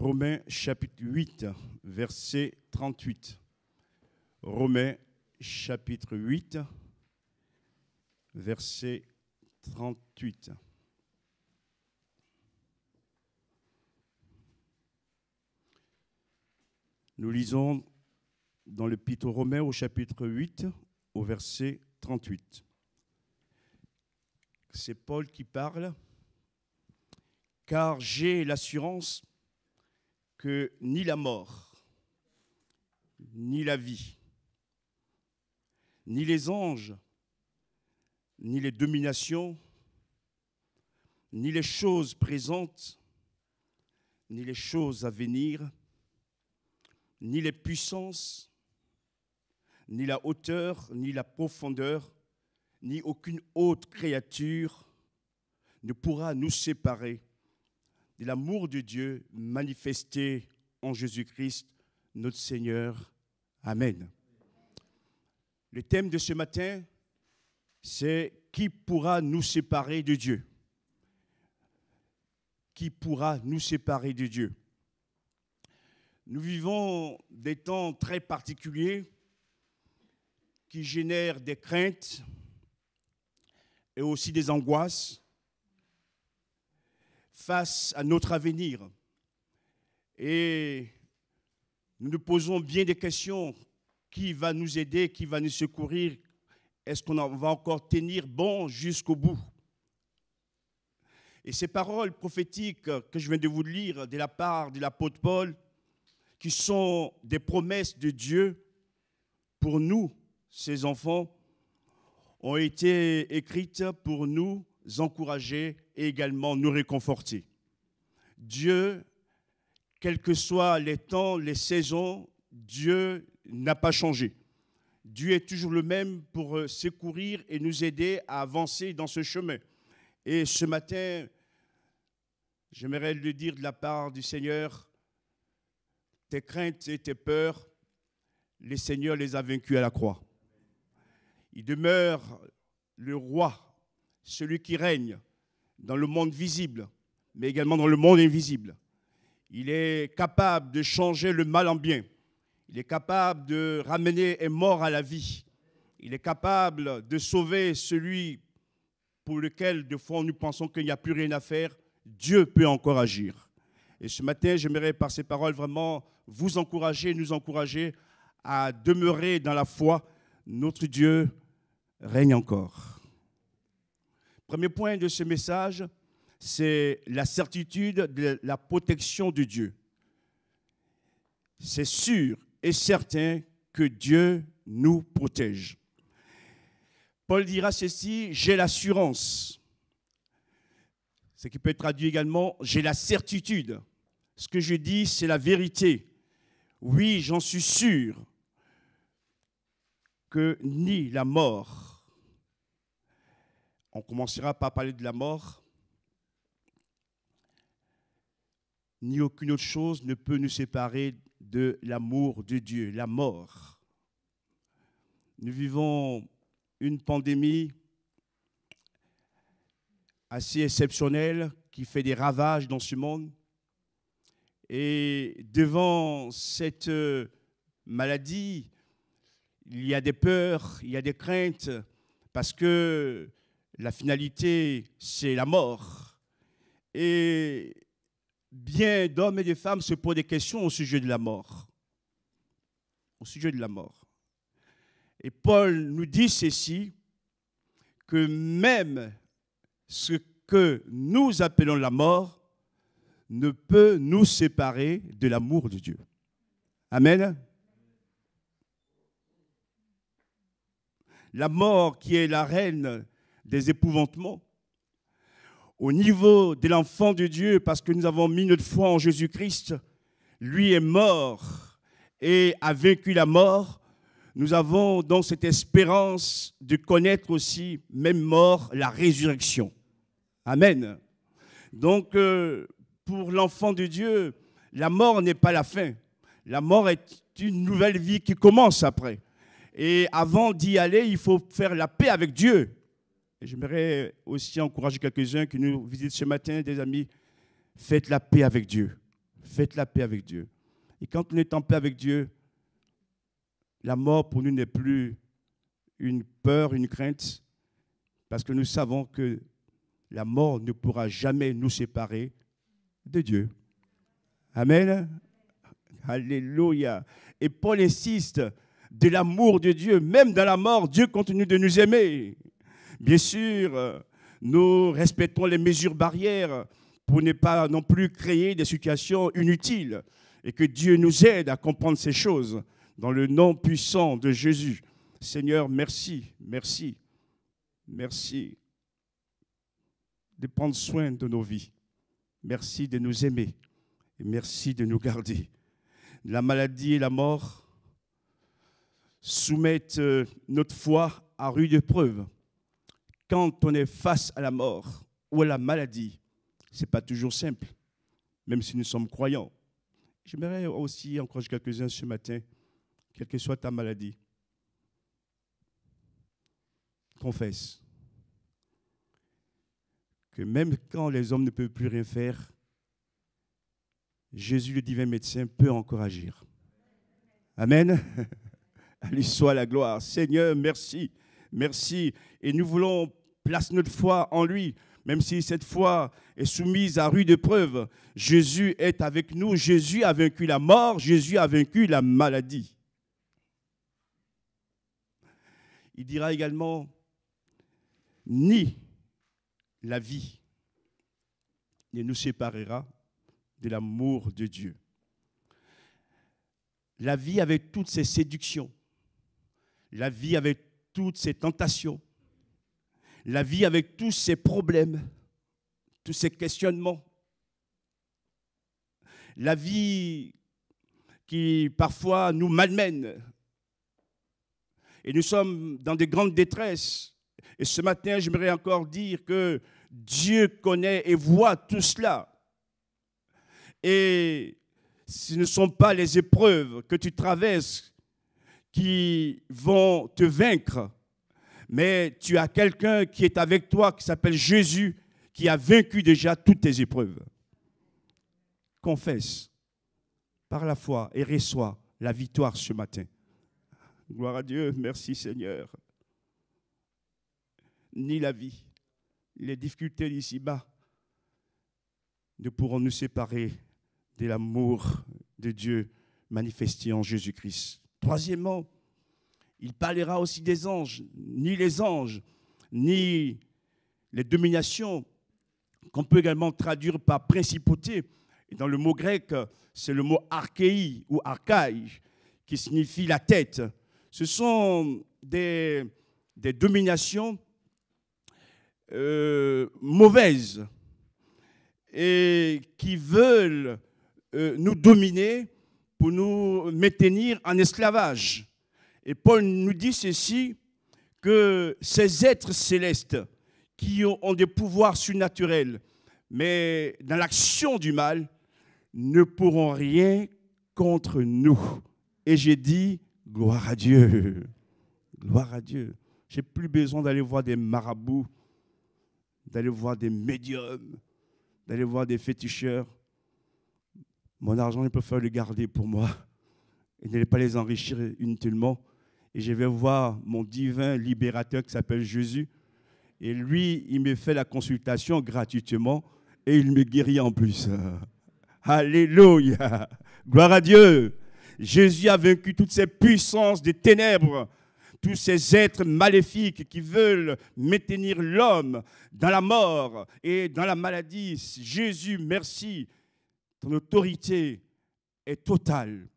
Romains chapitre 8, verset 38. Romains chapitre 8, verset 38. Nous lisons dans l'Épître aux Romains au chapitre 8, au verset 38. C'est Paul qui parle. « Car j'ai l'assurance que ni la mort, ni la vie, ni les anges, ni les dominations, ni les choses présentes, ni les choses à venir, ni les puissances, ni la hauteur, ni la profondeur, ni aucune autre créature ne pourra nous séparer de l'amour de Dieu manifesté en Jésus-Christ, notre Seigneur. Amen. Le thème de ce matin, c'est « Qui pourra nous séparer de Dieu ?» Qui pourra nous séparer de Dieu? Nous vivons des temps très particuliers qui génèrent des craintes et aussi des angoisses face à notre avenir. Et nous nous posons bien des questions. Qui va nous aider? Qui va nous secourir? Est-ce qu'on va encore tenir bon jusqu'au bout? Et ces paroles prophétiques que je viens de vous lire de la part de l'apôtre Paul, qui sont des promesses de Dieu pour nous, ses enfants, ont été écrites pour nous encourager et également nous réconforter. Dieu, quels que soient les temps, les saisons, Dieu n'a pas changé. Dieu est toujours le même pour secourir et nous aider à avancer dans ce chemin. Et ce matin, j'aimerais le dire de la part du Seigneur, tes craintes et tes peurs, le Seigneur les a vaincus à la croix. Il demeure le roi, celui qui règne dans le monde visible, mais également dans le monde invisible. Il est capable de changer le mal en bien. Il est capable de ramener un mort à la vie. Il est capable de sauver celui pour lequel, de fois, nous pensons qu'il n'y a plus rien à faire. Dieu peut encore agir. Et ce matin, j'aimerais par ces paroles vraiment vous encourager, nous encourager à demeurer dans la foi. Notre Dieu règne encore. Premier point de ce message, c'est la certitude de la protection de Dieu. C'est sûr et certain que Dieu nous protège. Paul dira ceci, j'ai l'assurance. Ce qui peut être traduit également, j'ai la certitude. Ce que je dis, c'est la vérité. Oui, j'en suis sûr que ni la mort, on commencera par parler de la mort, ni aucune autre chose ne peut nous séparer de l'amour de Dieu, la mort. Nous vivons une pandémie assez exceptionnelle qui fait des ravages dans ce monde. Et devant cette maladie, il y a des peurs, il y a des craintes, parce que la finalité, c'est la mort. Et bien d'hommes et de femmes se posent des questions au sujet de la mort. Au sujet de la mort. Et Paul nous dit ceci, que même ce que nous appelons la mort ne peut nous séparer de l'amour de Dieu. Amen. La mort qui est la reine des épouvantements, au niveau de l'enfant de Dieu, parce que nous avons mis notre foi en Jésus-Christ, lui est mort et a vaincu la mort. Nous avons donc cette espérance de connaître aussi, même mort, la résurrection. Amen. Donc, pour l'enfant de Dieu, la mort n'est pas la fin. La mort est une nouvelle vie qui commence après. Et avant d'y aller, il faut faire la paix avec Dieu. Et j'aimerais aussi encourager quelques-uns qui nous visitent ce matin, des amis. Faites la paix avec Dieu. Faites la paix avec Dieu. Et quand on est en paix avec Dieu, la mort pour nous n'est plus une peur, une crainte, parce que nous savons que la mort ne pourra jamais nous séparer de Dieu. Amen. Alléluia. Et Paul insiste de l'amour de Dieu. Même dans la mort, Dieu continue de nous aimer. Bien sûr, nous respectons les mesures barrières pour ne pas non plus créer des situations inutiles. Et que Dieu nous aide à comprendre ces choses dans le nom puissant de Jésus. Seigneur, merci, merci, merci de prendre soin de nos vies. Merci de nous aimer et merci de nous garder. La maladie et la mort soumettent notre foi à rude épreuve. Quand on est face à la mort ou à la maladie, ce n'est pas toujours simple, même si nous sommes croyants. J'aimerais aussi encourager quelques-uns ce matin, quelle que soit ta maladie. Confesse que même quand les hommes ne peuvent plus rien faire, Jésus, le divin médecin, peut encore agir. Amen. À lui soit la gloire. Seigneur, merci. Merci. Et nous voulons placer notre foi en lui. Même si cette foi est soumise à rude épreuve, Jésus est avec nous. Jésus a vaincu la mort. Jésus a vaincu la maladie. Il dira également, ni la vie ne nous séparera de l'amour de Dieu. La vie avec toutes ses séductions, la vie avec toutes ses tentations, la vie avec tous ses problèmes, tous ses questionnements, la vie qui parfois nous malmène et nous sommes dans de grandes détresses. Et ce matin, j'aimerais encore dire que Dieu connaît et voit tout cela. Et ce ne sont pas les épreuves que tu traverses qui vont te vaincre, mais tu as quelqu'un qui est avec toi, qui s'appelle Jésus, qui a vaincu déjà toutes tes épreuves. Confesse par la foi et reçois la victoire ce matin. Gloire à Dieu, merci Seigneur. Ni la vie, les difficultés d'ici-bas ne pourront nous séparer de l'amour de Dieu manifesté en Jésus-Christ. Troisièmement, il parlera aussi des anges, ni les anges, ni les dominations, qu'on peut également traduire par principauté. Et dans le mot grec, c'est le mot archéi ou archaï, qui signifie la tête. Ce sont des dominations mauvaises et qui veulent nous dominer pour nous maintenir en esclavage. Et Paul nous dit ceci, que ces êtres célestes qui ont des pouvoirs surnaturels, mais dans l'action du mal, ne pourront rien contre nous. Et j'ai dit, gloire à Dieu, gloire à Dieu. Je n'ai plus besoin d'aller voir des marabouts, d'aller voir des médiums, d'aller voir des féticheurs. Mon argent, je préfère le garder pour moi et ne pas les enrichir inutilement. Et je vais voir mon divin libérateur qui s'appelle Jésus. Et lui, il me fait la consultation gratuitement et il me guérit en plus. Alléluia. Gloire à Dieu. Jésus a vaincu toutes ces puissances des ténèbres, tous ces êtres maléfiques qui veulent maintenir l'homme dans la mort et dans la maladie. Jésus, merci. Ton autorité est totale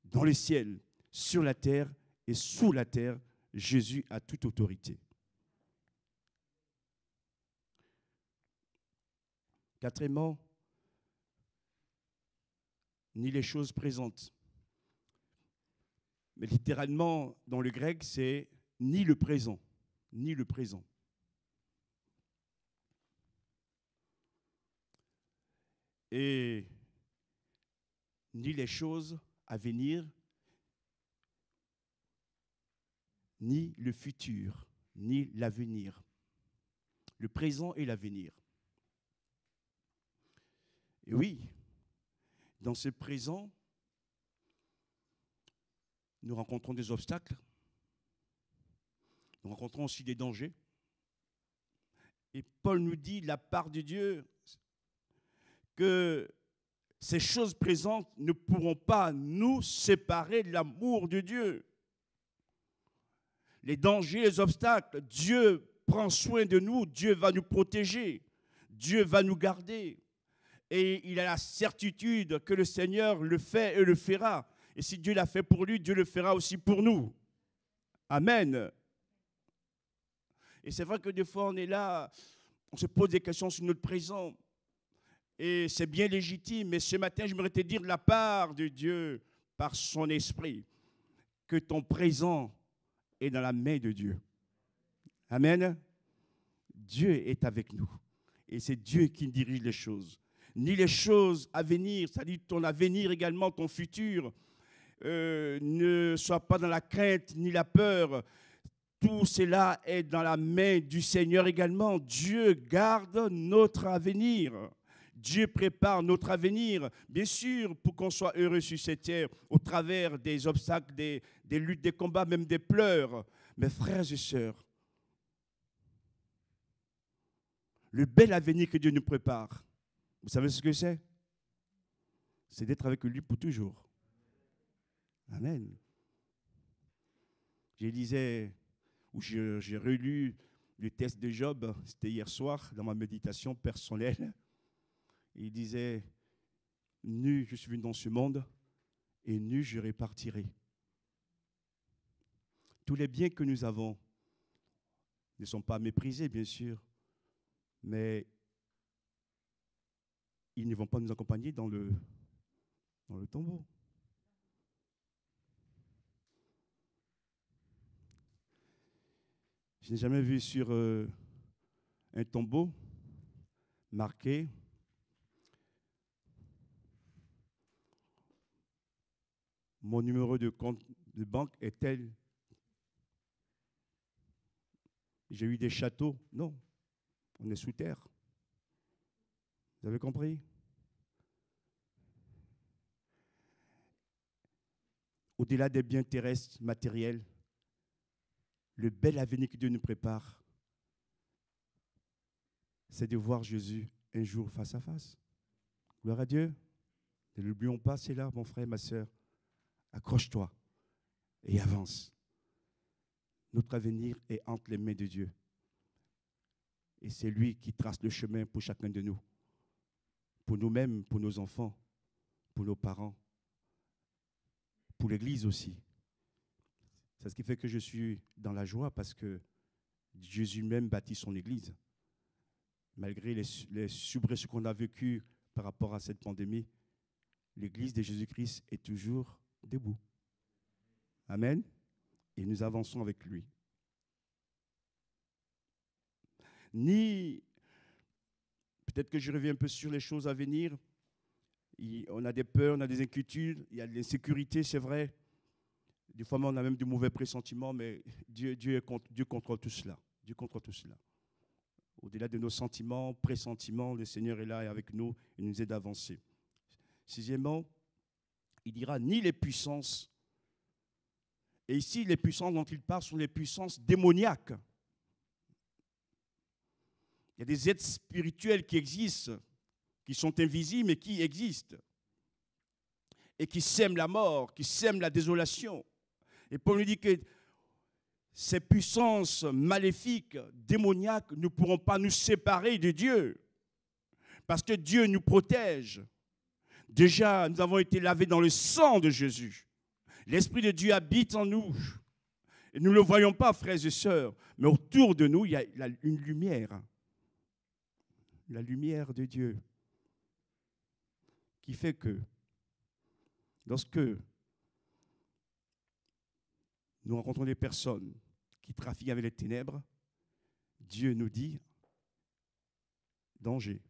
dans le ciel, sur la terre et sous la terre. Jésus a toute autorité. Quatrièmement, ni les choses présentes. Mais littéralement, dans le grec, c'est ni le présent, ni le présent. Et ni les choses à venir, ni le futur, ni l'avenir. Le présent et l'avenir. Et oui, Dans ce présent, nous rencontrons des obstacles, nous rencontrons aussi des dangers. Et Paul nous dit de la part de Dieu que ces choses présentes ne pourront pas nous séparer de l'amour de Dieu. Les dangers, les obstacles, Dieu prend soin de nous, Dieu va nous protéger, Dieu va nous garder. Et il a la certitude que le Seigneur le fait et le fera. Et si Dieu l'a fait pour lui, Dieu le fera aussi pour nous. Amen. Et c'est vrai que des fois, on est là, on se pose des questions sur notre présent. Et c'est bien légitime. Mais ce matin, je voudrais te dire de la part de Dieu, par son esprit, que ton présent est dans la main de Dieu. Amen. Dieu est avec nous. Et c'est Dieu qui dirige les choses. Ni les choses à venir, c'est-à-dire ton avenir également, ton futur, ne soit pas dans la crainte ni la peur. Tout cela est dans la main du Seigneur également. Dieu garde notre avenir. Dieu prépare notre avenir, bien sûr, pour qu'on soit heureux sur cette terre, au travers des obstacles, des luttes, des combats, même des pleurs. Mes frères et sœurs, le bel avenir que Dieu nous prépare, vous savez ce que c'est? C'est d'être avec lui pour toujours. Amen. Je lisais, ou j'ai relu le texte de Job, c'était hier soir, dans ma méditation personnelle. Il disait, nu je suis venu dans ce monde, et nu je repartirai. Tous les biens que nous avons ne sont pas méprisés, bien sûr, mais ils ne vont pas nous accompagner dans le tombeau. Je n'ai jamais vu sur un tombeau marqué « Mon numéro de compte de banque est tel ». J'ai eu des châteaux. Non, on est sous terre. Vous avez compris? Au-delà des biens terrestres, matériels, le bel avenir que Dieu nous prépare, c'est de voir Jésus un jour face à face. Gloire à Dieu. Ne l'oublions pas, c'est là, mon frère, ma soeur. Accroche-toi et avance. Notre avenir est entre les mains de Dieu. Et c'est lui qui trace le chemin pour chacun de nous. Pour nous-mêmes, pour nos enfants, pour nos parents, pour l'Église aussi. C'est ce qui fait que je suis dans la joie parce que Jésus même bâtit son Église. Malgré les soubresauts qu'on a vécus par rapport à cette pandémie, l'Église de Jésus-Christ est toujours debout. Amen. Et nous avançons avec lui. Peut-être que je reviens un peu sur les choses à venir. On a des peurs, on a des inquiétudes, il y a de l'insécurité, c'est vrai. Des fois, on a même de mauvais pressentiments, mais Dieu contrôle tout cela. Dieu contrôle tout cela. Au-delà de nos sentiments, pressentiments, le Seigneur est là et avec nous et nous aide à avancer. Sixièmement, il dira ni les puissances. Et ici, les puissances dont il parle sont les puissances démoniaques. Il y a des êtres spirituels qui existent, qui sont invisibles, mais qui existent. Et qui sèment la mort, qui sèment la désolation. Et Paul nous dit que ces puissances maléfiques, démoniaques, ne pourront pas nous séparer de Dieu. Parce que Dieu nous protège. Déjà, nous avons été lavés dans le sang de Jésus. L'Esprit de Dieu habite en nous. Et nous ne le voyons pas, frères et sœurs, mais autour de nous, il y a une lumière. La lumière de Dieu. Qui fait que, lorsque nous rencontrons des personnes qui trafiquent avec les ténèbres, Dieu nous dit danger.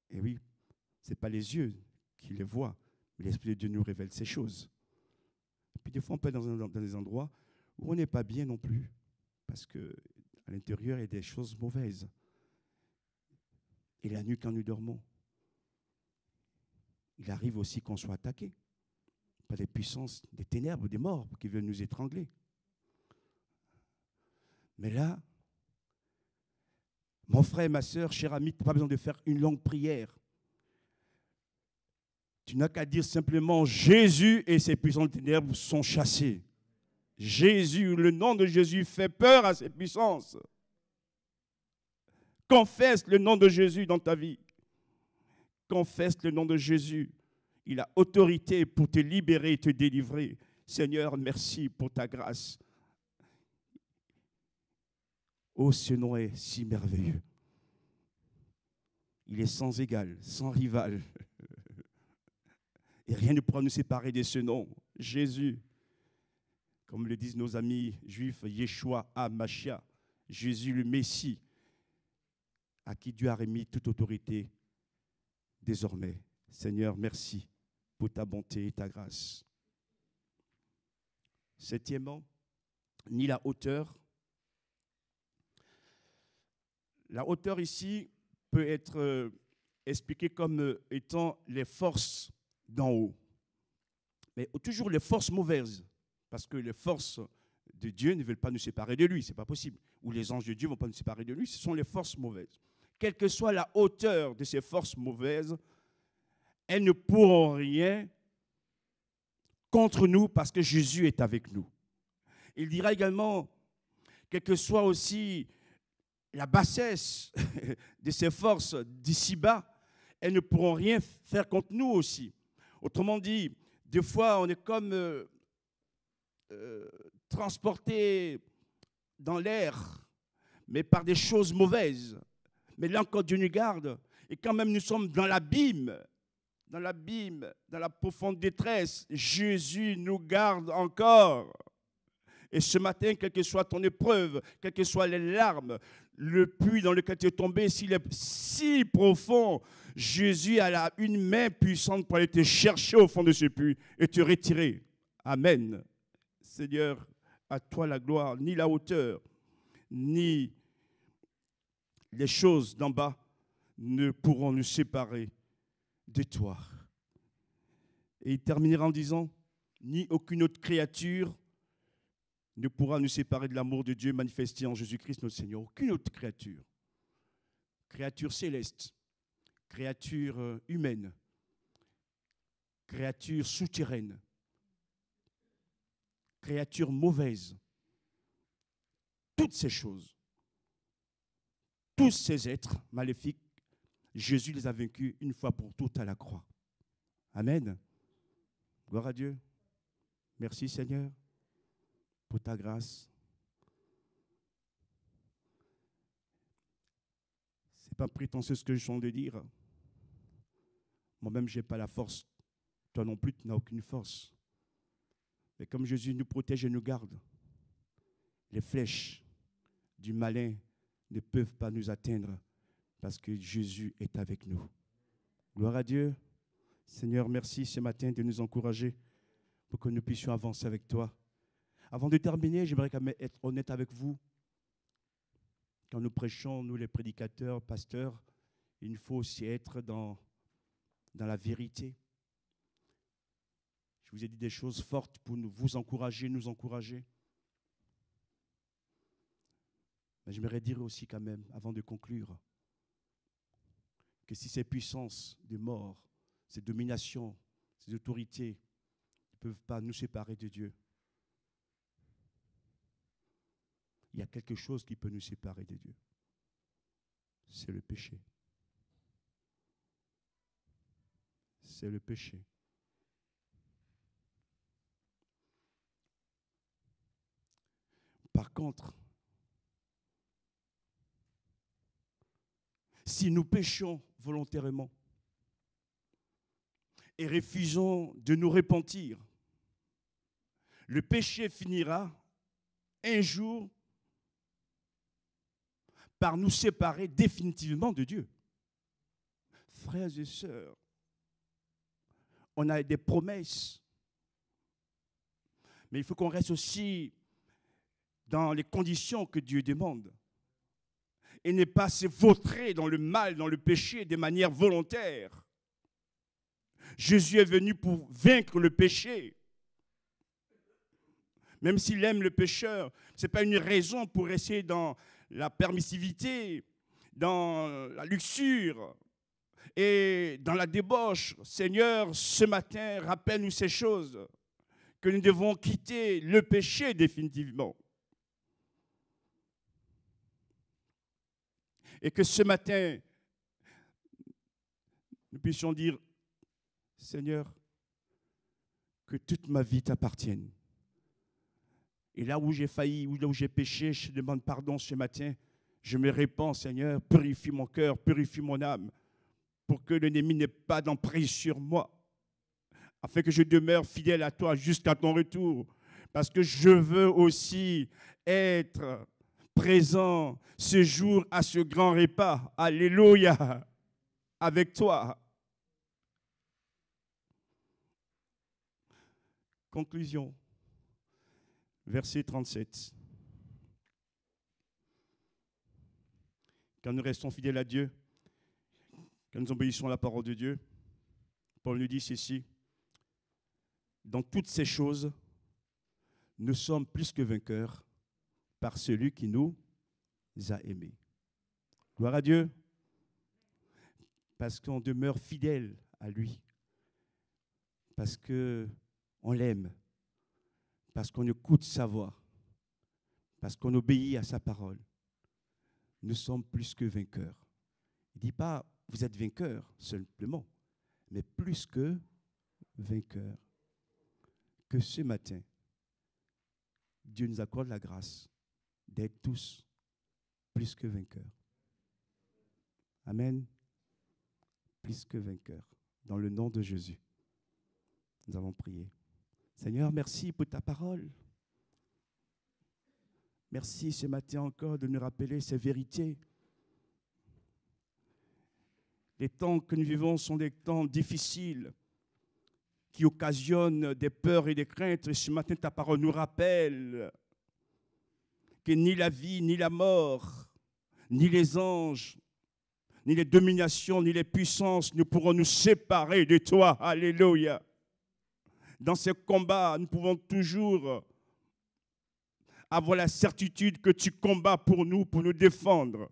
Et oui, ce n'est pas les yeux qui les voient, mais l'Esprit de Dieu nous révèle ces choses. Et puis des fois, on peut être dans des endroits où on n'est pas bien non plus, parce qu'à l'intérieur, il y a des choses mauvaises. Et la nuit, quand nous dormons, il arrive aussi qu'on soit attaqué par les puissances des ténèbres, des morts qui veulent nous étrangler. Mais là, mon frère et ma sœur, cher ami, tu n'as pas besoin de faire une longue prière. Tu n'as qu'à dire simplement Jésus et ses puissances des ténèbres sont chassés. Jésus, le nom de Jésus fait peur à ces puissances. Confesse le nom de Jésus dans ta vie. Confesse le nom de Jésus. Il a autorité pour te libérer et te délivrer. Seigneur, merci pour ta grâce. Oh, ce nom est si merveilleux. Il est sans égal, sans rival. Et rien ne pourra nous séparer de ce nom, Jésus. Comme le disent nos amis juifs, Yeshua HaMashiach, Jésus le Messie, à qui Dieu a remis toute autorité désormais. Seigneur, merci pour ta bonté et ta grâce. Septièmement, ni la hauteur. La hauteur ici peut être expliquée comme étant les forces d'en haut. Mais toujours les forces mauvaises, parce que les forces de Dieu ne veulent pas nous séparer de lui, ce n'est pas possible. Ou les anges de Dieu ne vont pas nous séparer de lui, ce sont les forces mauvaises. Quelle que soit la hauteur de ces forces mauvaises, elles ne pourront rien contre nous parce que Jésus est avec nous. Il dira également, quelle que soit aussi la bassesse de ces forces d'ici-bas, elles ne pourront rien faire contre nous aussi. Autrement dit, des fois, on est comme transporté dans l'air, mais par des choses mauvaises. Mais là encore, Dieu nous garde. Et quand même, nous sommes dans l'abîme, dans la profonde détresse. Jésus nous garde encore. Et ce matin, quelle que soit ton épreuve, quelles que soient les larmes, le puits dans lequel tu es tombé, s'il est si profond, Jésus a une main puissante pour aller te chercher au fond de ce puits et te retirer. Amen. Seigneur, à toi la gloire, ni la hauteur, ni les choses d'en bas ne pourront nous séparer de toi. Et il terminera en disant, ni aucune autre créature ne pourra nous séparer de l'amour de Dieu manifesté en Jésus-Christ notre Seigneur. Aucune autre créature. Créature céleste, créature humaine, créature souterraine, créature mauvaise. Toutes ces choses, tous ces êtres maléfiques, Jésus les a vaincus une fois pour toutes à la croix. Amen. Gloire à Dieu. Merci Seigneur pour ta grâce. Ce n'est pas prétentieux ce que je suis en train de dire. Moi-même, je n'ai pas la force. Toi non plus, tu n'as aucune force. Mais comme Jésus nous protège et nous garde, les flèches du malin ne peuvent pas nous atteindre parce que Jésus est avec nous. Gloire à Dieu. Seigneur, merci ce matin de nous encourager pour que nous puissions avancer avec toi. Avant de terminer, j'aimerais quand même être honnête avec vous. Quand nous prêchons, nous les prédicateurs, pasteurs, il faut aussi être dans la vérité. Je vous ai dit des choses fortes pour vous encourager, nous encourager. Mais j'aimerais dire aussi quand même, avant de conclure, que si ces puissances de mort, ces dominations, ces autorités ne peuvent pas nous séparer de Dieu, il y a quelque chose qui peut nous séparer de Dieu. C'est le péché. C'est le péché. Par contre, si nous péchons volontairement et refusons de nous repentir, le péché finira un jour par nous séparer définitivement de Dieu. Frères et sœurs, on a des promesses, mais il faut qu'on reste aussi dans les conditions que Dieu demande et ne pas se vautrer dans le mal, dans le péché de manière volontaire. Jésus est venu pour vaincre le péché. Même s'il aime le pécheur, ce n'est pas une raison pour rester dans la permissivité, dans la luxure et dans la débauche. Seigneur, ce matin, rappelle-nous ces choses, que nous devons quitter le péché définitivement. Et que ce matin, nous puissions dire, Seigneur, que toute ma vie t'appartienne. Et là où j'ai failli, ou là où j'ai péché, je demande pardon ce matin. Je me répands, Seigneur, purifie mon cœur, purifie mon âme, pour que l'ennemi n'ait pas d'emprise sur moi, afin que je demeure fidèle à toi jusqu'à ton retour. Parce que je veux aussi être présent ce jour à ce grand repas. Alléluia, avec toi. Conclusion. Verset 37. Quand nous restons fidèles à Dieu, quand nous obéissons à la parole de Dieu, Paul nous dit ceci: dans toutes ces choses, nous sommes plus que vainqueurs par celui qui nous a aimés. Gloire à Dieu, parce qu'on demeure fidèle à lui, parce qu'on l'aime, parce qu'on écoute sa voix, parce qu'on obéit à sa parole. Nous sommes plus que vainqueurs. Il ne dit pas vous êtes vainqueurs simplement, mais plus que vainqueurs. Que ce matin, Dieu nous accorde la grâce d'être tous plus que vainqueurs. Amen. Plus que vainqueurs. Dans le nom de Jésus, nous allons prier. Seigneur, merci pour ta parole. Merci ce matin encore de nous rappeler ces vérités. Les temps que nous vivons sont des temps difficiles qui occasionnent des peurs et des craintes. Et ce matin, ta parole nous rappelle que ni la vie, ni la mort, ni les anges, ni les dominations, ni les puissances ne pourront nous séparer de toi. Alléluia. Dans ces combats, nous pouvons toujours avoir la certitude que tu combats pour nous défendre.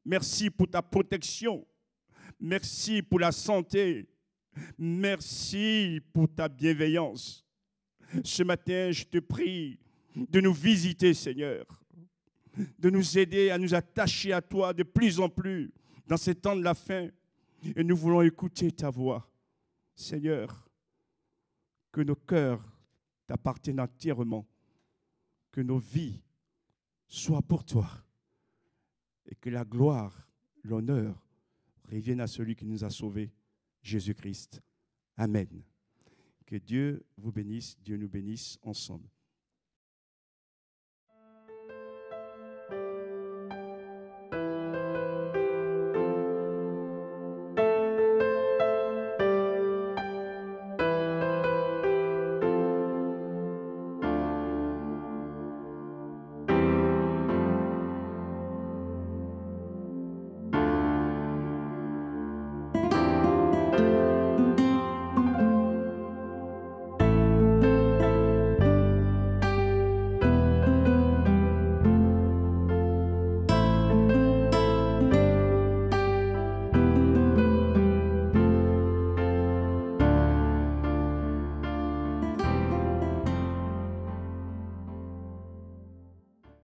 Merci pour ta protection. Merci pour la santé. Merci pour ta bienveillance. Ce matin, je te prie de nous visiter, Seigneur, de nous aider à nous attacher à toi de plus en plus dans ces temps de la fin. Et nous voulons écouter ta voix. Seigneur, que nos cœurs t'appartiennent entièrement, que nos vies soient pour toi et que la gloire, l'honneur reviennent à celui qui nous a sauvés, Jésus-Christ. Amen. Que Dieu vous bénisse, Dieu nous bénisse ensemble.